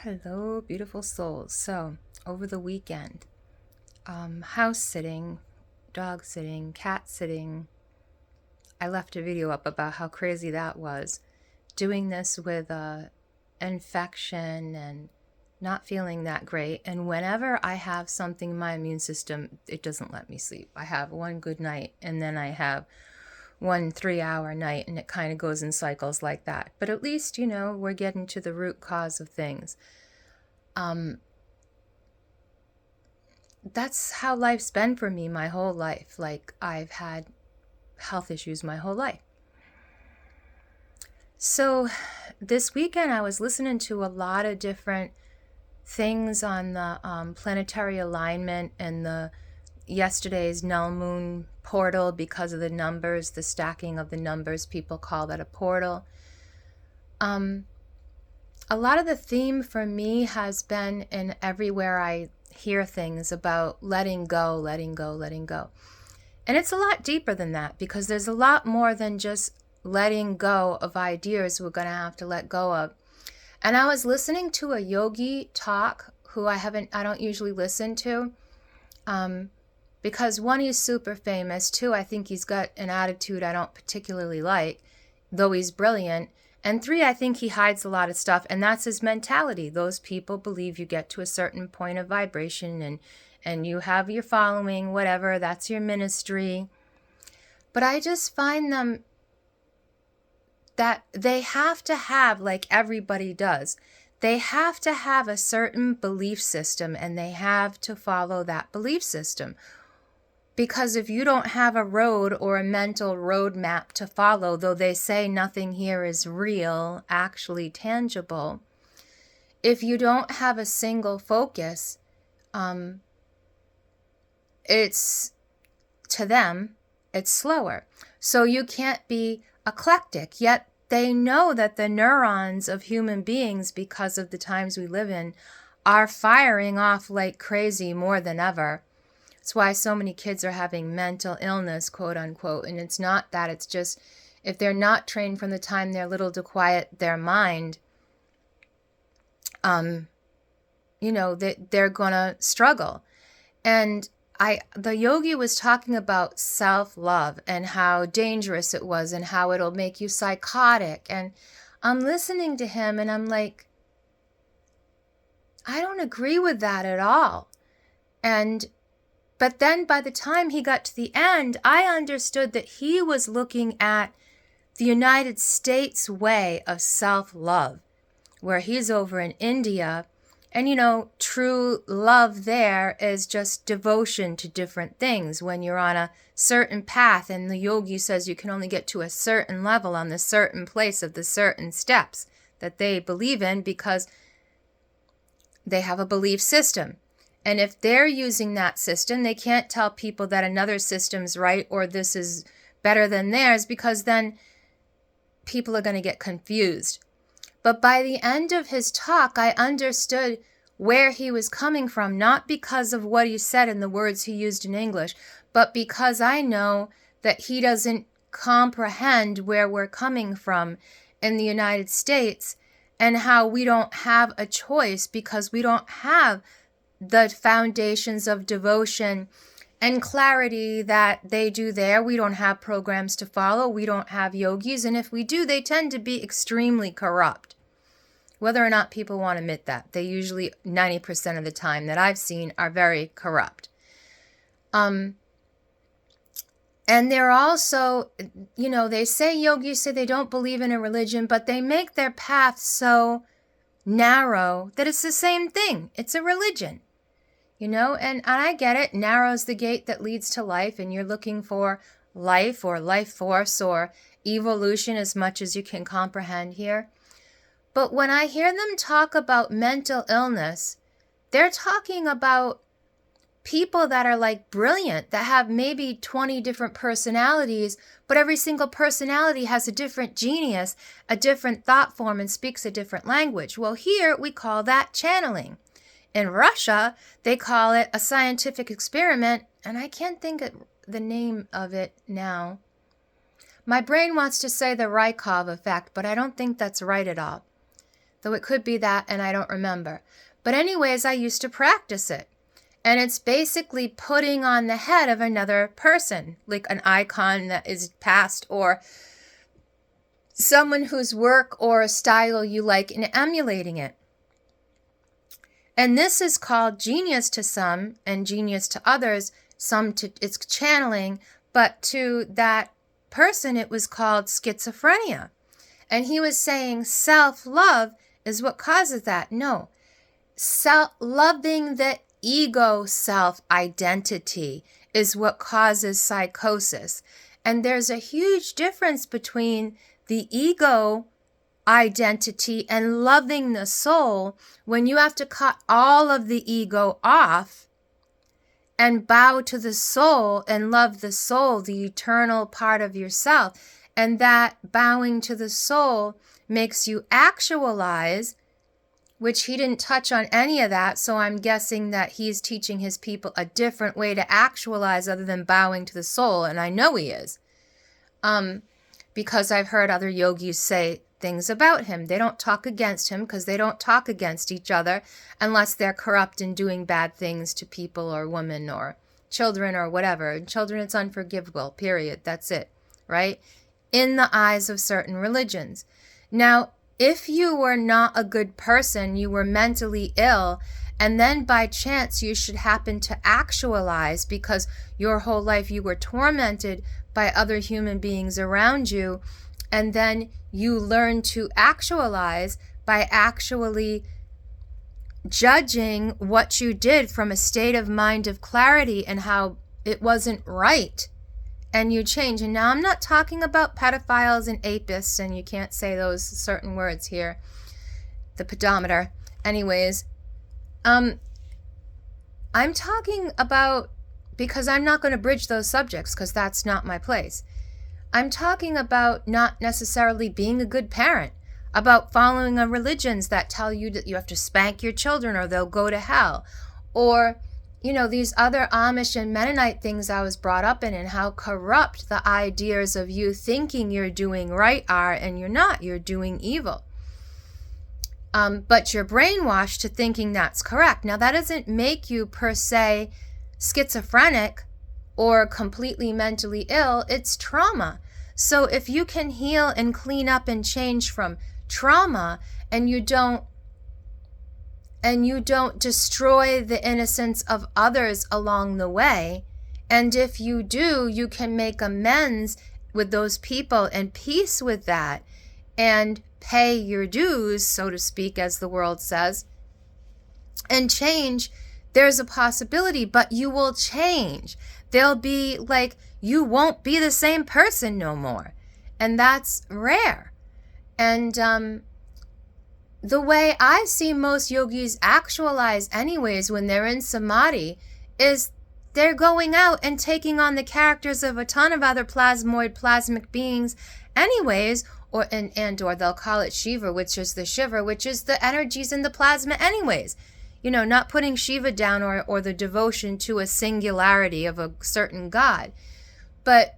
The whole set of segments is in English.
Hello, beautiful souls. So, over the weekend, house sitting, dog sitting, cat sitting. I left a video up about how crazy that was. Doing this with infection and not feeling that great. And whenever I have something in my immune system, it doesn't let me sleep. I have one good night and then I have 1 3-hour night, and it kind of goes in cycles like that. But at least, we're getting to the root cause of things. That's how life's been for me my whole life. Like, I've had health issues my whole life. So this weekend I was listening to a lot of different things on the planetary alignment and the yesterday's null moon portal, because of the numbers, the stacking of the numbers. People call that a portal. A lot of the theme for me has been, in everywhere I hear things about letting go, letting go, letting go. And it's a lot deeper than that, because there's a lot more than just letting go of ideas we're going to have to let go of. And I was listening to a yogi talk who I don't usually listen to, because one, he's super famous. Two, I think he's got an attitude I don't particularly like, though he's brilliant. And three, I think he hides a lot of stuff, and that's his mentality. Those people believe you get to a certain point of vibration and you have your following, whatever, that's your ministry. But I just find them that they have to have, like everybody does, they have to have a certain belief system, and they have to follow that belief system. Because if you don't have a road or a mental roadmap to follow, though they say nothing here is real, actually tangible, if you don't have a single focus, it's, to them, it's slower. So you can't be eclectic, yet they know that the neurons of human beings, because of the times we live in, are firing off like crazy more than ever. It's why so many kids are having mental illness, quote unquote. And it's not that, it's just, if they're not trained from the time they're little to quiet their mind, they're going to struggle. And the yogi was talking about self-love and how dangerous it was and how it'll make you psychotic. And I'm listening to him and I'm like, I don't agree with that at all. But then by the time he got to the end, I understood that he was looking at the United States way of self-love, where he's over in India. And, true love there is just devotion to different things. When you're on a certain path, and the yogi says you can only get to a certain level on the certain place of the certain steps that they believe in, because they have a belief system. And if they're using that system, they can't tell people that another system's right or this is better than theirs, because then people are going to get confused. But by the end of his talk, I understood where he was coming from, not because of what he said and the words he used in English, but because I know that he doesn't comprehend where we're coming from in the United States, and how we don't have a choice because we don't have the foundations of devotion and clarity that they do there. We don't have programs to follow. We don't have yogis. And if we do, they tend to be extremely corrupt. Whether or not people want to admit that, they usually, 90% of the time that I've seen, are very corrupt. And they're also, they say, yogis say they don't believe in a religion, but they make their path so narrow that it's the same thing. It's a religion. And I get it. Narrow's the gate that leads to life, and you're looking for life or life force or evolution as much as you can comprehend here. But when I hear them talk about mental illness, they're talking about people that are like brilliant, that have maybe 20 different personalities, but every single personality has a different genius, a different thought form, and speaks a different language. Well, here we call that channeling. In Russia, they call it a scientific experiment, and I can't think of the name of it now. My brain wants to say the Rykov effect, but I don't think that's right at all. though it could be that and I don't remember. But anyways, I used to practice it. And it's basically putting on the head of another person, like an icon that is past or someone whose work or style you like and emulating it. And this is called genius to some and genius to others. It's channeling, but to that person it was called schizophrenia. And he was saying self-love is what causes that. No, loving the ego self-identity is what causes psychosis. And there's a huge difference between the ego identity and loving the soul when you have to cut all of the ego off and bow to the soul and love the soul, the eternal part of yourself. And that bowing to the soul makes you actualize, which he didn't touch on any of that. So I'm guessing that he's teaching his people a different way to actualize other than bowing to the soul. And I know he is. Because I've heard other yogis say things about him. They don't talk against him because they don't talk against each other unless they're corrupt and doing bad things to people or women or children or whatever. And children, it's unforgivable, period. That's it, right? In the eyes of certain religions. Now, if you were not a good person, you were mentally ill, and then by chance you should happen to actualize because your whole life you were tormented by other human beings around you, and then you learn to actualize by actually judging what you did from a state of mind of clarity and how it wasn't right, and you change. And now I'm not talking about pedophiles and apists, and you can't say those certain words here, the pedometer. Anyways, I'm talking about, because I'm not going to bridge those subjects because that's not my place. I'm talking about not necessarily being a good parent, about following a religions that tell you that you have to spank your children or they'll go to hell, or, you know, these other Amish and Mennonite things I was brought up in, and how corrupt the ideas of you thinking you're doing right are, and you're not, you're doing evil. But you're brainwashed to thinking that's correct. Now, that doesn't make you per se schizophrenic or completely mentally ill. It's trauma. So if you can heal and clean up and change from trauma, and you don't destroy the innocence of others along the way, and if you do, you can make amends with those people and peace with that and pay your dues, so to speak, as the world says, and change. There's a possibility, but you will change. They'll be like, you won't be the same person no more. And that's rare. And the way I see most yogis actualize anyways when they're in samadhi is they're going out and taking on the characters of a ton of other plasmic beings anyways, or they'll call it Shiva, which is the Shiva, which is the energies in the plasma anyways. You know, not putting Shiva down or the devotion to a singularity of a certain god. But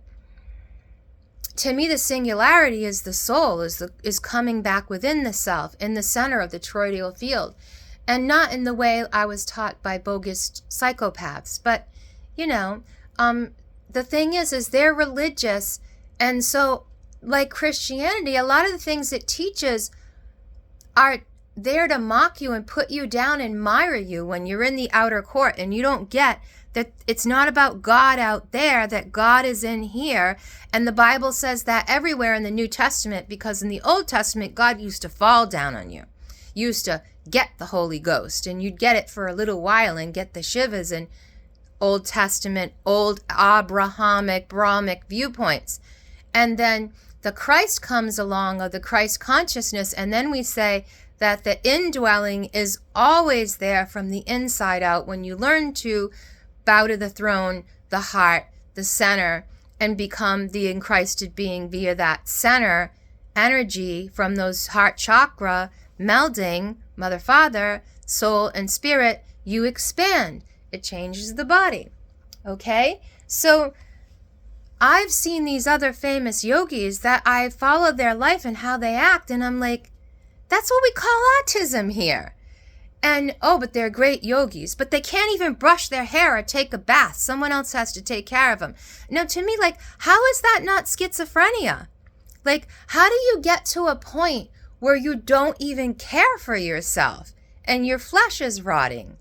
to me, the singularity is the soul, is coming back within the self, in the center of the toroidal field, and not in the way I was taught by bogus psychopaths. But, you know, the thing is they're religious, and so, like Christianity, a lot of the things it teaches are there to mock you and put you down and mire you when you're in the outer court, and you don't get that it's not about God out there, that God is in here. And the Bible says that everywhere in the New Testament, because in the Old Testament, God used to fall down on you. You used to get the Holy Ghost, and you'd get it for a little while and get the Shivas and Old Testament, old Abrahamic, Brahmic viewpoints. And then the Christ comes along, of the Christ consciousness, and then we say that the indwelling is always there from the inside out when you learn to bow to the throne, the heart, the center, and become the enchrysted being via that center energy from those heart chakra melding, mother, father, soul, and spirit. You expand. It changes the body. Okay? So I've seen these other famous yogis that I follow their life and how they act, and I'm like, That's what we call autism here. And, oh, but they're great yogis, but they can't even brush their hair or take a bath. Someone else has to take care of them. Now, to me, like, how is that not schizophrenia? Like, how do you get to a point where you don't even care for yourself and your flesh is rotting?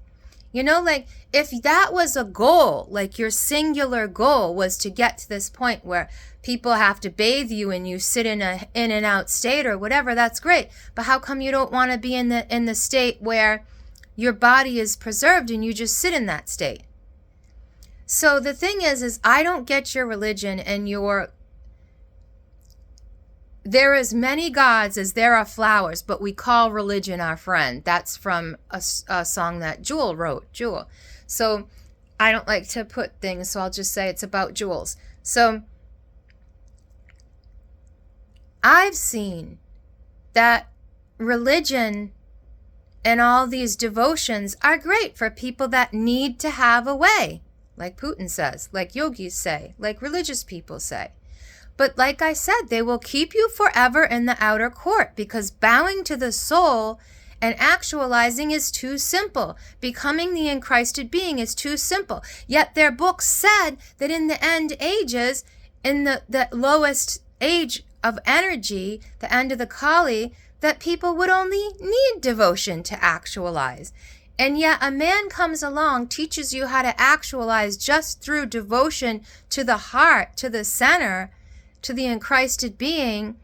You know, like, if that was a goal, like your singular goal was to get to this point where people have to bathe you and you sit in a in and out state or whatever, that's great. But how come you don't want to be in the state where your body is preserved and you just sit in that state? So the thing is I don't get your religion and there is many gods as there are flowers, but we call religion our friend. That's from a song that Jewel wrote, Jewel. So I don't like to put things, so I'll just say it's about jewels. So I've seen that religion and all these devotions are great for people that need to have a way, like Putin says, like yogis say, like religious people say. But like I said, they will keep you forever in the outer court because bowing to the soul and actualizing is too simple. Becoming the Enchristed being is too simple. Yet their book said that in the end ages, in the lowest age of energy, the end of the Kali, that people would only need devotion to actualize. And yet a man comes along, teaches you how to actualize just through devotion to the heart, to the center, to the Enchristed being,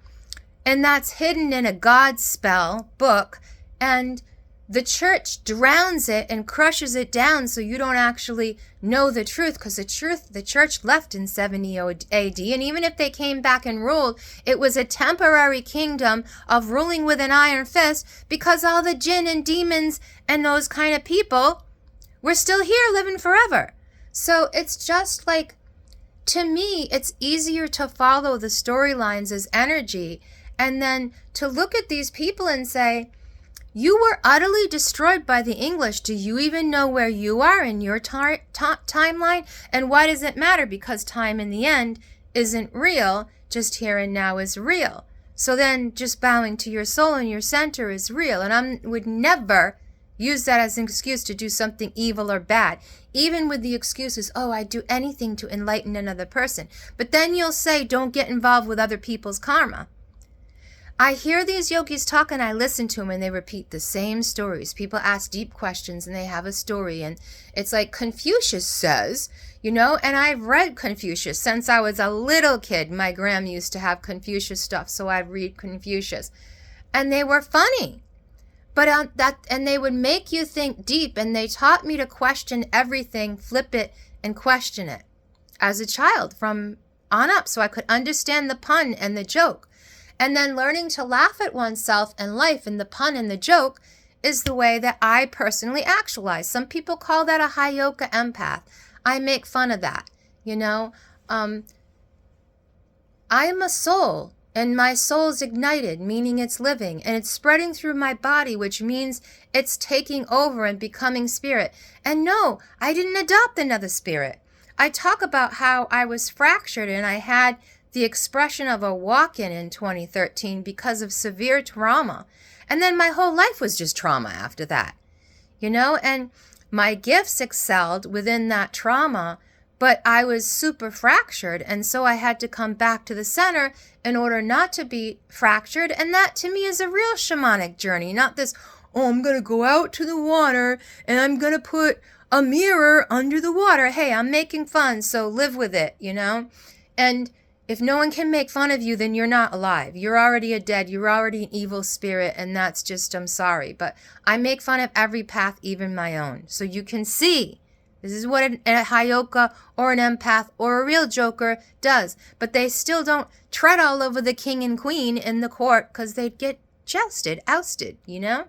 and that's hidden in a God spell book, and the church drowns it and crushes it down so you don't actually know the truth, because the church left in 70 AD, and even if they came back and ruled, it was a temporary kingdom of ruling with an iron fist because all the jinn and demons and those kind of people were still here living forever. So it's just like, to me, it's easier to follow the storylines as energy and then to look at these people and say, you were utterly destroyed by the English. Do you even know where you are in your timeline? And why does it matter? Because time in the end isn't real, just here and now is real. So then just bowing to your soul and your center is real. And I would never use that as an excuse to do something evil or bad. Even with the excuses, oh, I'd do anything to enlighten another person. But then you'll say, don't get involved with other people's karma. I hear these yogis talk and I listen to them and they repeat the same stories. People ask deep questions and they have a story. And it's like Confucius says, you know, and I've read Confucius since I was a little kid. My gram used to have Confucius stuff, so I'd read Confucius. And they were funny. But and they would make you think deep, and they taught me to question everything, flip it, and question it as a child from on up so I could understand the pun and the joke. And then learning to laugh at oneself and life and the pun and the joke is the way that I personally actualize. Some people call that a high yoga empath. I make fun of that, you know. I am a soul. And my soul's ignited, meaning it's living, and it's spreading through my body, which means it's taking over and becoming spirit. And no, I didn't adopt another spirit. I talk about how I was fractured and I had the expression of a walk-in in 2013 because of severe trauma. And then my whole life was just trauma after that, you know, and my gifts excelled within that trauma. But I was super fractured, and so I had to come back to the center in order not to be fractured. And that, to me, is a real shamanic journey, not this, oh, I'm going to go out to the water, and I'm going to put a mirror under the water. Hey, I'm making fun, so live with it, you know? And if no one can make fun of you, then you're not alive. You're already dead. You're already an evil spirit, and that's just, I'm sorry. But I make fun of every path, even my own, so you can see. This is what a Hayoka or an empath or a real joker does. But they still don't tread all over the king and queen in the court because they'd get jousted, ousted, you know?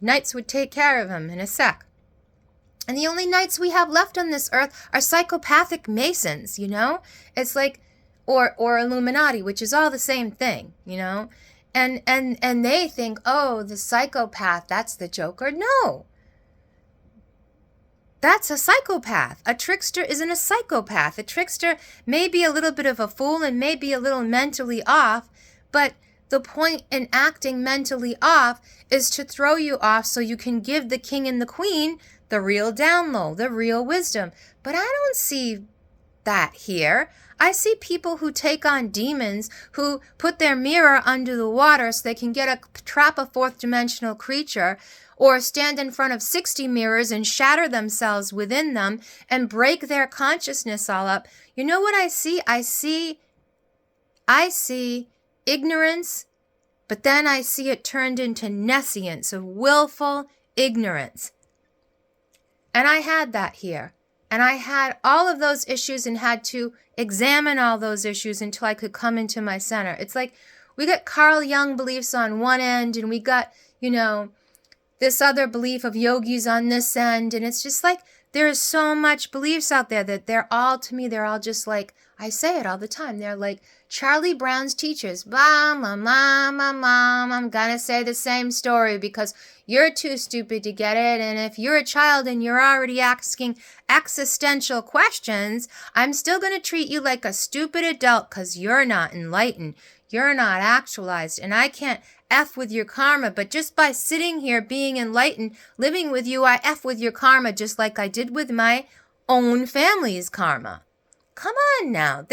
Knights would take care of them in a sec. And the only knights we have left on this earth are psychopathic masons, you know? It's like, or Illuminati, which is all the same thing, you know? And they think, oh, the psychopath, that's the joker. No. That's a psychopath. A trickster isn't a psychopath. A trickster may be a little bit of a fool and may be a little mentally off, but The point in acting mentally off is to throw you off so you can give the king and the queen the real download, the real wisdom. But I don't see that here. I see people who take on demons, who put their mirror under the water so they can trap a fourth dimensional creature, or stand in front of 60 mirrors and shatter themselves within them and break their consciousness all up. You know what I see? I see ignorance, but then I see it turned into nescience of willful ignorance. And I had that here. And I had all of those issues and had to examine all those issues until I could come into my center. It's like we got Carl Jung beliefs on one end, and we got, this other belief of yogis on this end. And it's just like there is so much beliefs out there that they're all just like, I say it all the time. They're like Charlie Brown's teachers. Mom, I'm gonna say the same story because you're too stupid to get it. And if you're a child and you're already asking existential questions, I'm still gonna treat you like a stupid adult because you're not enlightened. You're not actualized. And I can't F with your karma, but just by sitting here being enlightened, living with you, I F with your karma just like I did with my own family's karma. Come on now.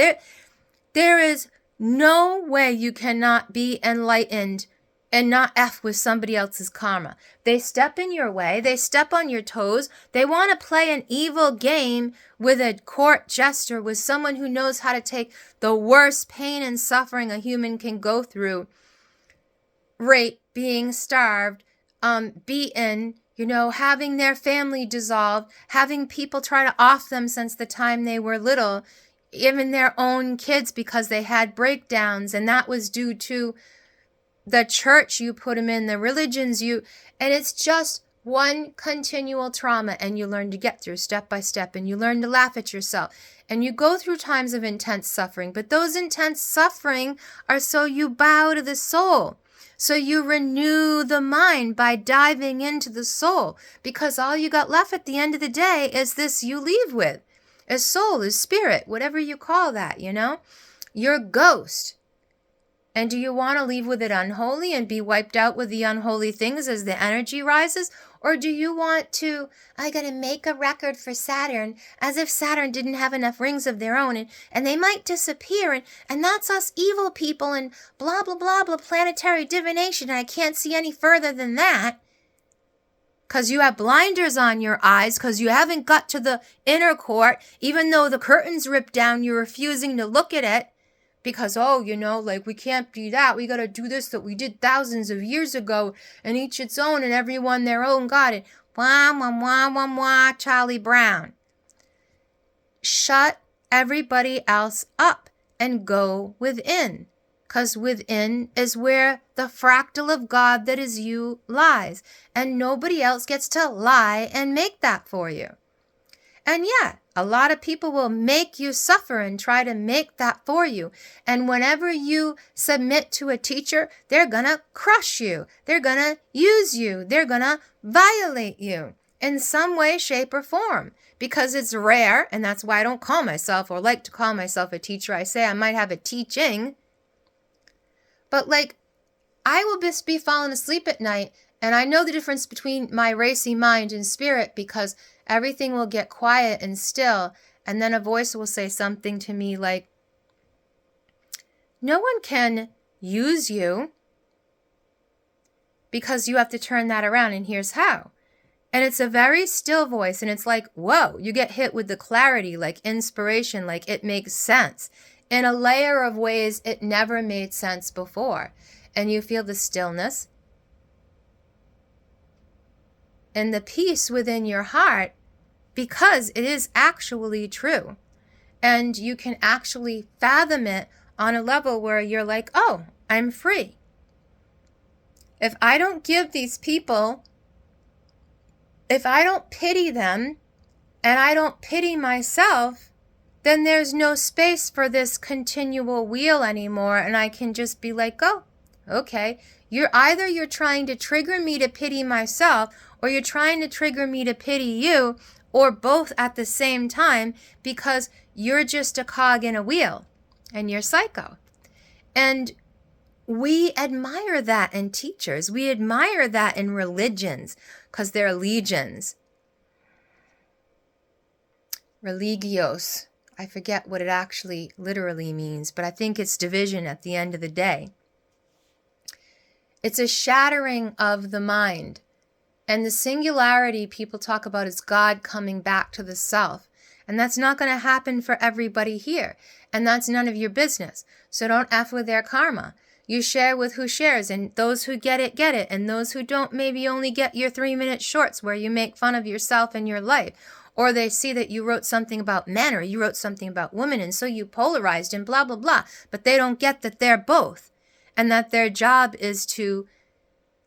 There is no way you cannot be enlightened and not F with somebody else's karma. They step in your way. They step on your toes. They want to play an evil game with a court jester, with someone who knows how to take the worst pain and suffering a human can go through. Rape, being starved, beaten, having their family dissolved, having people try to off them since the time they were little, even their own kids because they had breakdowns, and that was due to the church you put them in, the religions and it's just one continual trauma, and you learn to get through step by step, and you learn to laugh at yourself, and you go through times of intense suffering, but those intense suffering are so you bow to the soul. So you renew the mind by diving into the soul, because all you got left at the end of the day is this you leave with. As soul, as spirit, whatever you call that, your ghost. And do you want to leave with it unholy and be wiped out with the unholy things as the energy rises? Or do you want to, I got to make a record for Saturn as if Saturn didn't have enough rings of their own and they might disappear and that's us evil people and blah, blah, blah, blah, planetary divination. And I can't see any further than that. Because you have blinders on your eyes, because you haven't got to the inner court, even though the curtain's ripped down, you're refusing to look at it. Because, we can't do that. We got to do this that we did thousands of years ago, and each its own, and everyone their own God. And wah, wah, wah, wah, wah, Charlie Brown. Shut everybody else up and go within. Because within is where the fractal of God that is you lies. And nobody else gets to lie and make that for you. And yeah, a lot of people will make you suffer and try to make that for you. And whenever you submit to a teacher, they're going to crush you. They're going to use you. They're going to violate you in some way, shape, or form. Because it's rare, and that's why I don't call myself or like to call myself a teacher. I say I might have a teaching. But I will just be falling asleep at night, and I know the difference between my racy mind and spirit because everything will get quiet and still, and then a voice will say something to me like, no one can use you because you have to turn that around, and here's how. And it's a very still voice, and it's like, whoa, you get hit with the clarity, like inspiration, like it makes sense. In a layer of ways it never made sense before. And you feel the stillness and the peace within your heart because it is actually true. And you can actually fathom it on a level where you're like, oh, I'm free. If I don't give these people, if I don't pity them and I don't pity myself, then there's no space for this continual wheel anymore, and I can just be like, oh, okay. You're trying to trigger me to pity myself, or you're trying to trigger me to pity you, or both at the same time, because you're just a cog in a wheel, and you're psycho. And we admire that in teachers. We admire that in religions because they're legions. Religios. I forget what it actually literally means, but I think it's division at the end of the day. It's a shattering of the mind. And the singularity people talk about is God coming back to the self. And that's not going to happen for everybody here. And that's none of your business. So don't F with their karma. You share with who shares, and those who get it, get it. And those who don't maybe only get your 3-minute shorts where you make fun of yourself and your life. Or they see that you wrote something about men or you wrote something about women, and so you polarized and blah, blah, blah. But they don't get that they're both. And that their job is to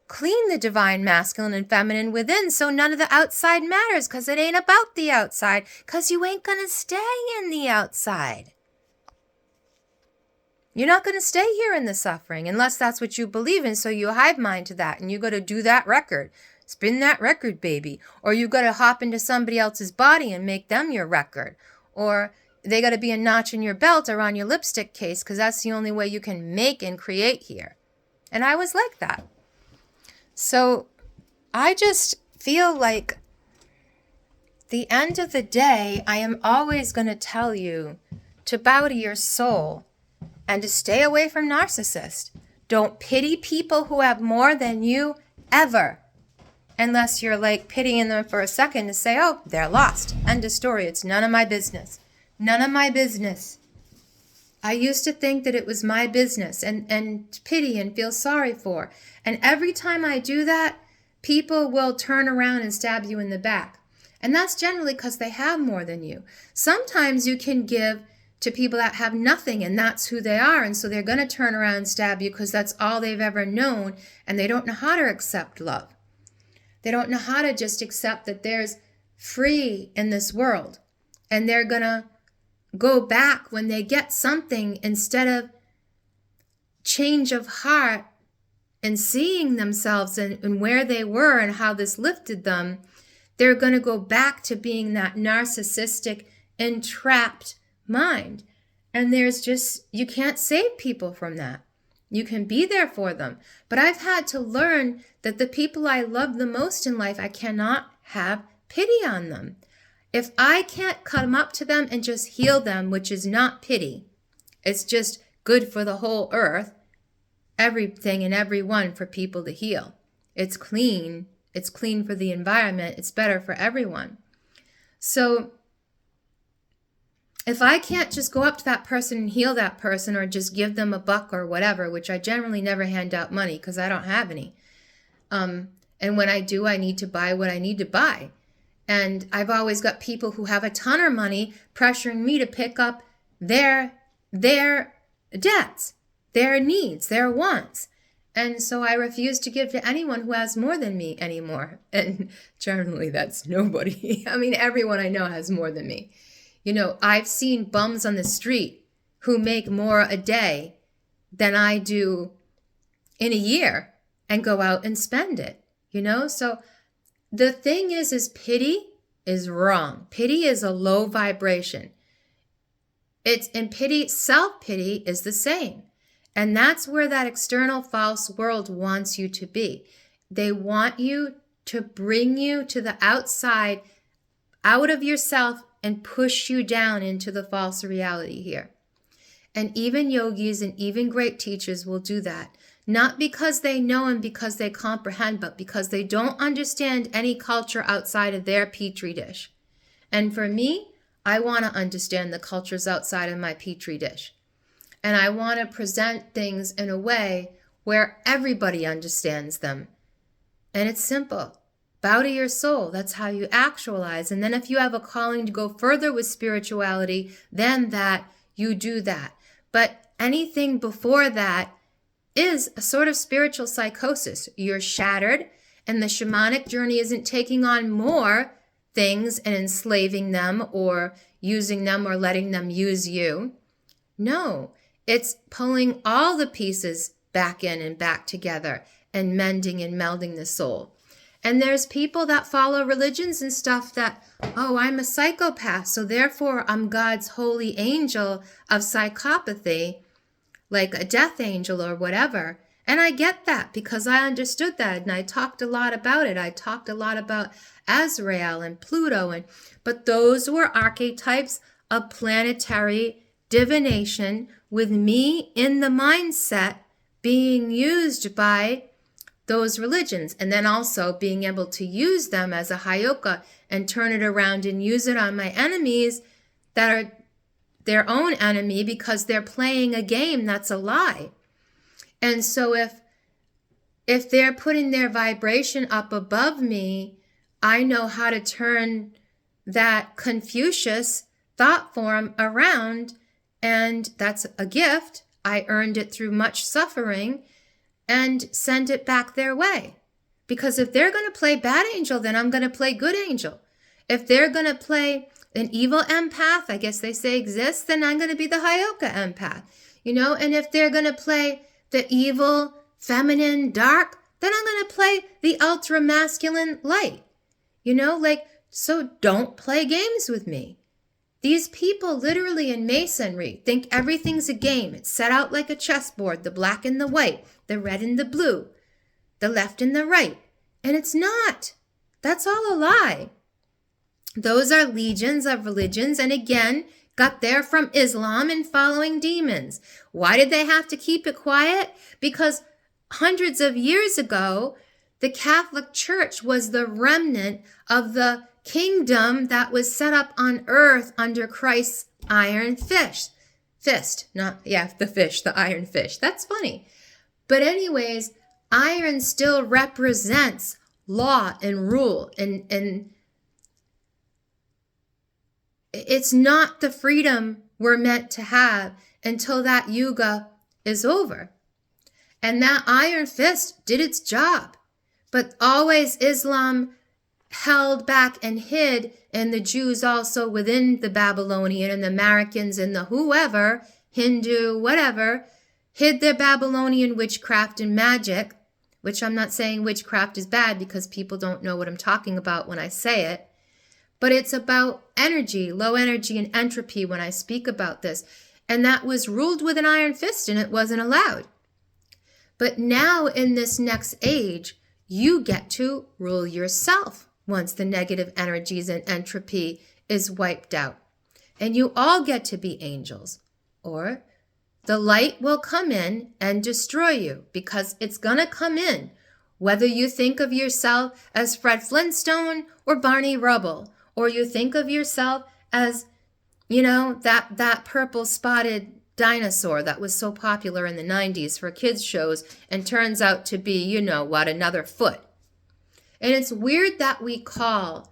clean the divine masculine and feminine within, so none of the outside matters, because it ain't about the outside, because you ain't going to stay in the outside. You're not going to stay here in the suffering unless that's what you believe in, so you hive mind to that, and you got to do that record. Spin that record, baby. Or you got to hop into somebody else's body and make them your record. Or they got to be a notch in your belt or on your lipstick case, because that's the only way you can make and create here. And I was like that. So I just feel like the end of the day, I am always going to tell you to bow to your soul and to stay away from narcissists. Don't pity people who have more than you ever. Unless you're like pitying them for a second to say, oh, they're lost. End of story. It's none of my business. None of my business. I used to think that it was my business and pity and feel sorry for. And every time I do that, people will turn around and stab you in the back. And that's generally because they have more than you. Sometimes you can give to people that have nothing, and that's who they are. And so they're going to turn around and stab you because that's all they've ever known, and they don't know how to accept love. They don't know how to just accept that there's free in this world. And they're going to go back when they get something, instead of change of heart and seeing themselves and where they were and how this lifted them. They're going to go back to being that narcissistic, entrapped mind. And there's just, you can't save people from that. You can be there for them. But I've had to learn that the people I love the most in life, I cannot have pity on them. If I can't come up to them and just heal them, which is not pity, it's just good for the whole earth, everything and everyone for people to heal. It's clean for the environment, it's better for everyone. So if I can't just go up to that person and heal that person, or just give them a buck or whatever, which I generally never hand out money because I don't have any. And when I do, I need to buy what I need to buy. And I've always got people who have a ton of money pressuring me to pick up their debts, their needs, their wants. And so I refuse to give to anyone who has more than me anymore. And generally that's nobody. I mean, everyone I know has more than me. You know, I've seen bums on the street who make more a day than I do in a year and go out and spend it, you know? So the thing is pity is wrong. Pity is a low vibration. And pity, self-pity is the same. And that's where that external false world wants you to be. They want you to bring you to the outside, out of yourself, and push you down into the false reality here. And even yogis and even great teachers will do that. Not because they know and because they comprehend, but because they don't understand any culture outside of their petri dish. And for me, I want to understand the cultures outside of my petri dish. And I want to present things in a way where everybody understands them. And it's simple. Bow to your soul. That's how you actualize. And then if you have a calling to go further with spirituality, then that you do that. But anything before that is a sort of spiritual psychosis. You're shattered, and the shamanic journey isn't taking on more things and enslaving them or using them or letting them use you. No, it's pulling all the pieces back in and back together and mending and melding the soul. And there's people that follow religions and stuff that, oh, I'm a psychopath, so therefore I'm God's holy angel of psychopathy. like a death angel or whatever. And I get that because I understood that, and I talked a lot about it. I talked a lot about Azrael and Pluto, but those were archetypes of planetary divination with me in the mindset being used by those religions, and then also being able to use them as a Hayoka and turn it around and use it on my enemies that are their own enemy because they're playing a game that's a lie. And so if they're putting their vibration up above me, I know how to turn that Confucius thought form around, and that's a gift. I earned it through much suffering, and send it back their way. Because if they're going to play bad angel, then I'm going to play good angel. If they're going to play an evil empath, I guess they say exists, then I'm going to be the Hayoka empath. And if they're going to play the evil, feminine, dark, then I'm going to play the ultra masculine light. So don't play games with me. These people literally in Masonry think everything's a game. It's set out like a chessboard, the black and the white, the red and the blue, the left and the right. And it's not. That's all a lie. Those are legions of religions, and again, got there from Islam and following demons. Why did they have to keep it quiet? Because hundreds of years ago, the Catholic Church was the remnant of the kingdom that was set up on earth under Christ's iron fist. The iron fish. That's funny. But anyways, iron still represents law and rule, and it's not the freedom we're meant to have until that yuga is over. And that iron fist did its job. But always Islam held back and hid, and the Jews also within the Babylonian and the Americans and the whoever, Hindu, whatever, hid their Babylonian witchcraft and magic, which I'm not saying witchcraft is bad because people don't know what I'm talking about when I say it. But it's about energy, low energy and entropy when I speak about this. And that was ruled with an iron fist and it wasn't allowed. But now in this next age, you get to rule yourself once the negative energies and entropy is wiped out. And you all get to be angels. Or the light will come in and destroy you because it's going to come in. Whether you think of yourself as Fred Flintstone or Barney Rubble, or you think of yourself as, that purple spotted dinosaur that was so popular in the 90s for kids shows and turns out to be, another foot. And it's weird that we call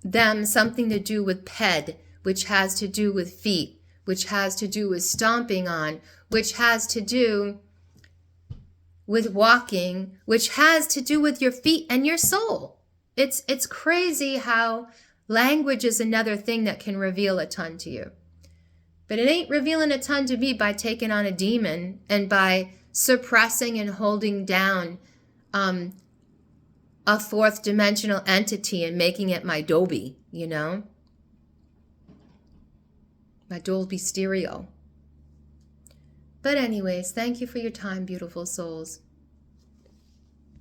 them something to do with ped, which has to do with feet, which has to do with stomping on, which has to do with walking, which has to do with your feet and your soul. It's crazy how language is another thing that can reveal a ton to you. But it ain't revealing a ton to me by taking on a demon and by suppressing and holding down a fourth dimensional entity and making it my Dolby, my Dolby stereo. But anyways, thank you for your time, beautiful souls.